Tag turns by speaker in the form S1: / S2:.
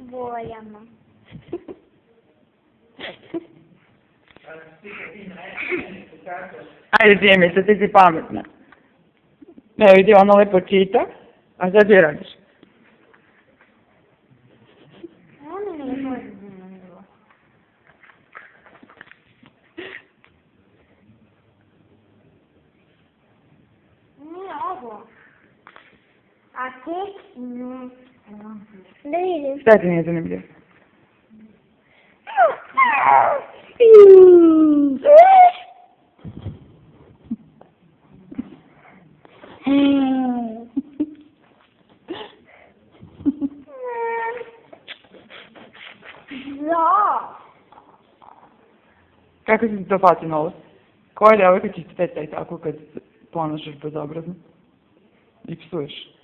S1: bojama.
S2: Ajde, Dimica, ti si pametna. Ne, vidi, ona lepo čita, a sad ti radiš.
S1: Ono mi je zanimljivo. Nije ovo. A tek ne. Da vidim.
S2: Šta ti nije zanimljivo?
S1: Da.
S2: Kako si ti to pati na ovo? Koja devojka će ti taj tako kad se ponašaš bezobrazno? I psuješ?